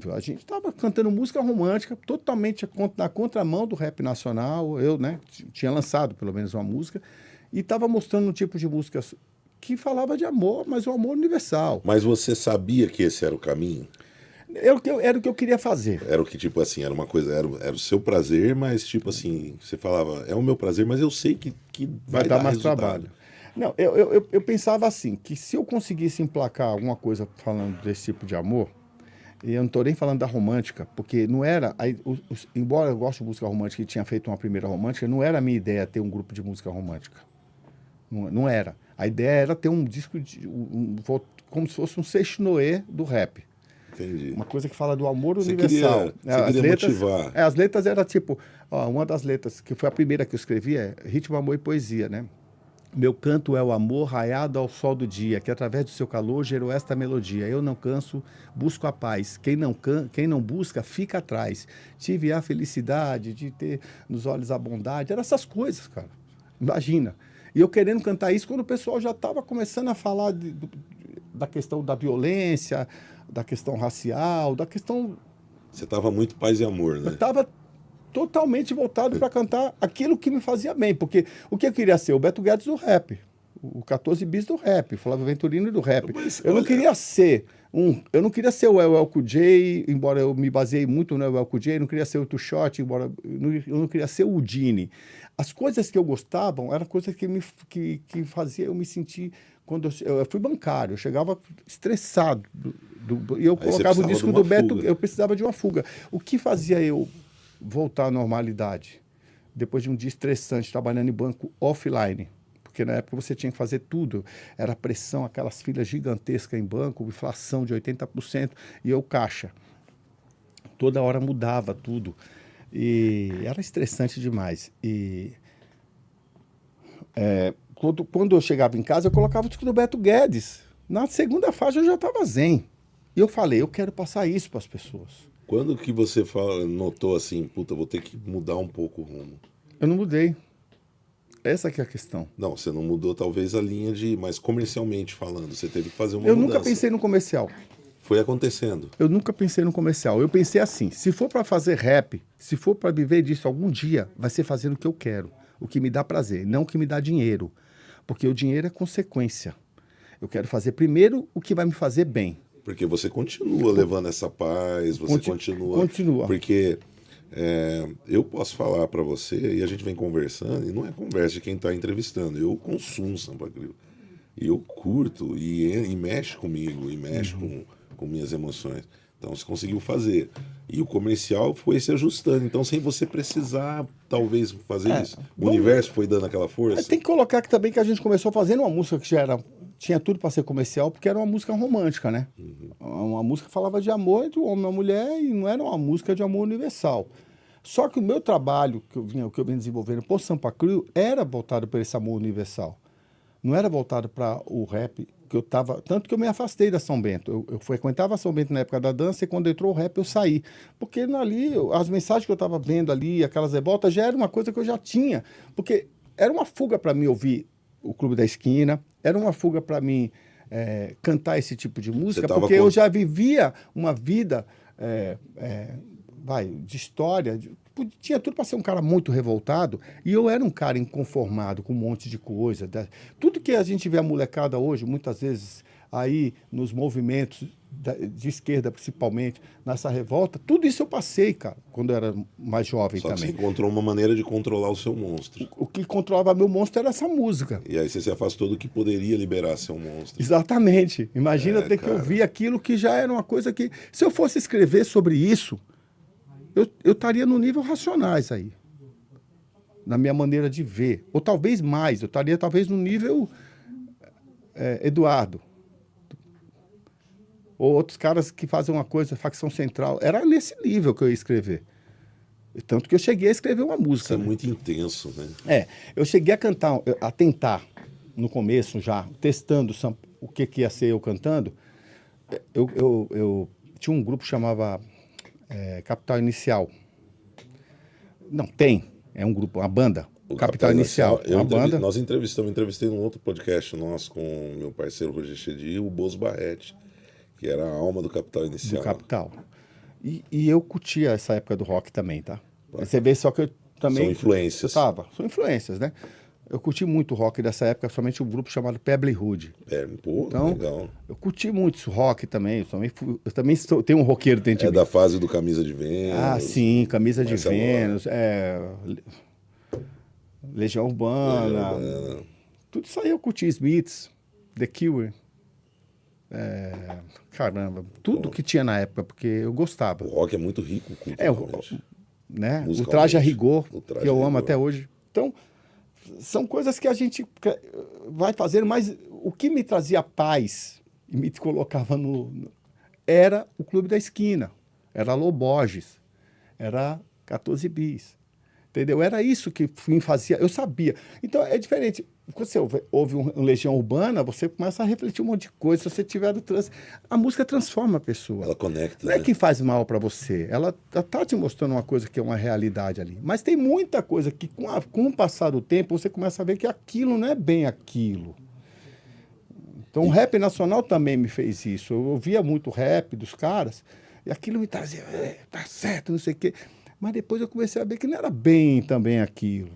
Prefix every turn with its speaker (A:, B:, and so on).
A: A gente estava cantando música romântica, totalmente na contramão do rap nacional. Eu, né, tinha lançado pelo menos uma música e estava mostrando um tipo de música que falava de amor, mas o amor universal.
B: Mas você sabia que esse era o caminho?
A: Era o que eu queria fazer.
B: Era o que, tipo assim, era uma coisa, era o seu prazer, mas tipo assim, você falava, é o meu prazer, mas eu sei que vai
A: Vai dar mais
B: resultado.
A: trabalho. Não, eu pensava assim, que se eu conseguisse emplacar alguma coisa falando desse tipo de amor, e eu não estou nem falando da romântica, porque não era, embora eu goste de música romântica e tinha feito uma primeira romântica, não era a minha ideia ter um grupo de música romântica. Não era. A ideia era ter um disco, como se fosse um Seixinoé do rap.
B: Entendi.
A: Uma coisa que fala do amor
B: Você
A: universal.
B: você queria motivar.
A: As letras era tipo, uma das letras, que foi a primeira que eu escrevi, é Ritmo, Amor e Poesia, né? Meu canto é o amor raiado ao sol do dia, que através do seu calor gerou esta melodia. Eu não canso, busco a paz. Quem não busca, fica atrás. Tive a felicidade de ter nos olhos a bondade. Eram essas coisas, cara. Imagina. E eu querendo cantar isso quando o pessoal já estava começando a falar da questão da violência, da questão racial, da questão...
B: Você estava muito paz e amor, né?
A: Eu estava totalmente voltado para cantar aquilo que me fazia bem, porque o que eu queria ser? O Beto Guedes do rap, o 14 bis do rap, o Flávio Venturino do rap.
B: Mas,
A: eu não queria ser eu não queria ser o LL Cool J, embora eu me baseei muito no LL Cool J, eu não queria ser o Too Short, embora eu não queria ser o Udine. As coisas que eu gostava eram coisas que fazia eu me sentir... Quando eu fui bancário, eu chegava estressado e eu colocava o disco do Beto, eu precisava de uma fuga. O que fazia eu voltar à normalidade? Depois de um dia estressante, trabalhando em banco offline, porque na época você tinha que fazer tudo, era pressão, aquelas filas gigantescas em banco, inflação de 80%, e eu caixa. Toda hora mudava tudo, e era estressante demais. E... Quando eu chegava em casa, eu colocava o disco do Beto Guedes. Na segunda faixa eu já estava zen. E eu falei, eu quero passar isso para as pessoas.
B: Quando que você notou assim, puta, vou ter que mudar um pouco o rumo?
A: Eu não mudei. Essa que é a questão.
B: Não, você não mudou talvez a linha mas comercialmente falando, você teve que fazer uma
A: mudança. Eu
B: mudança.
A: nunca pensei no comercial.
B: Foi acontecendo.
A: Eu nunca pensei no comercial. Eu pensei assim, se for para fazer rap, se for para viver disso algum dia, vai ser fazendo o que eu quero, o que me dá prazer, não o que me dá dinheiro. Porque o dinheiro é consequência. Eu quero fazer primeiro o que vai me fazer bem.
B: Porque você continua levando essa paz, você continua. Porque eu posso falar para você, e a gente vem conversando, e não é conversa de quem está com consumo Sampa Crio. E eu curto, e mexe comigo, e mexe com minhas emoções. Então você conseguiu fazer. E o comercial foi se ajustando. Então, sem você precisar, talvez, fazer isso. O universo foi dando aquela força.
A: Tem que colocar aqui também que a gente começou fazendo uma música que tinha tudo para ser comercial, porque era uma música romântica, né? Uma música que falava de amor entre o homem e a mulher e não era uma música de amor universal. Só que o meu trabalho, que eu venho desenvolvendo por Sampa Crio, era voltado para esse amor universal. Não era voltado para o rap que eu estava... Tanto que eu me afastei da São Bento. Eu frequentava São Bento na época da dança e quando entrou o rap eu saí. Porque ali, as mensagens que eu estava vendo ali, aquelas revoltas, já era uma coisa que eu já tinha. Porque era uma fuga para mim ouvir o Clube da Esquina, era uma fuga para mim cantar esse tipo de música, porque eu já vivia uma vida de história... Tinha tudo para ser um cara muito revoltado e eu era um cara inconformado com um monte de coisa. Tudo que a gente vê a molecada hoje, muitas vezes aí nos movimentos de esquerda principalmente, nessa revolta, tudo isso eu passei, cara, quando eu era mais jovem também.
B: Só que você encontrou uma maneira de controlar o seu monstro.
A: O que controlava meu monstro era essa música.
B: E aí você se afastou do que poderia liberar seu monstro.
A: Exatamente. Imagina ter que ouvir aquilo que já era uma coisa que... Se eu fosse escrever sobre isso... Eu estaria no nível Racionais aí, na minha maneira de ver. Ou talvez mais, eu estaria talvez no nível Eduardo. Ou outros caras que fazem uma coisa, facção central. Era nesse nível que eu ia escrever. Tanto que eu cheguei a escrever uma música.
B: Isso é muito intenso, né?
A: Eu cheguei a cantar, a tentar, no começo já, testando o que ia ser eu cantando. Eu tinha um grupo que chamava... Capital Inicial. Não, é um grupo, uma banda.
B: O
A: Capital Inicial.
B: Banda. Nós entrevistei num outro podcast nosso com o meu parceiro Roger Chedi, o Bozo Barretti, que era a alma do Capital Inicial.
A: Do Capital. E eu curtia essa época do rock também, tá? Você vê só que eu também...
B: São influências.
A: São influências, né? Eu curti muito o rock dessa época, somente um grupo chamado Pebbly Hood.
B: Então, legal.
A: Eu curti muito esse rock também. Eu também tenho um roqueiro dentro de mim.
B: Da fase do Camisa de Vênus.
A: Ah, sim, Camisa de Vênus, Legião Urbana. Tudo isso aí eu curti. Smiths, The Cure. Caramba, tudo que tinha na época, porque eu gostava.
B: O rock é muito rico culturalmente.
A: Né? O Traje a Rigor, que eu amo até hoje. Então, são coisas que a gente vai fazendo, mas o que me trazia paz e me colocava era o Clube da Esquina, era Loborges, era 14 Bis, entendeu? Era isso que me fazia, eu sabia. Então é diferente, quando você ouve um Legião Urbana, você começa a refletir um monte de coisa, se você tiver do trânsito, a música transforma a pessoa.
B: Ela conecta,
A: não é que faz mal para você, ela tá te mostrando uma coisa que é uma realidade ali, mas tem muita coisa que com o passar do tempo você começa a ver que aquilo não é bem aquilo. Então o rap nacional também me fez isso, eu ouvia muito rap dos caras, e aquilo me trazia, tá certo, não sei o quê, mas depois eu comecei a ver que não era bem também aquilo.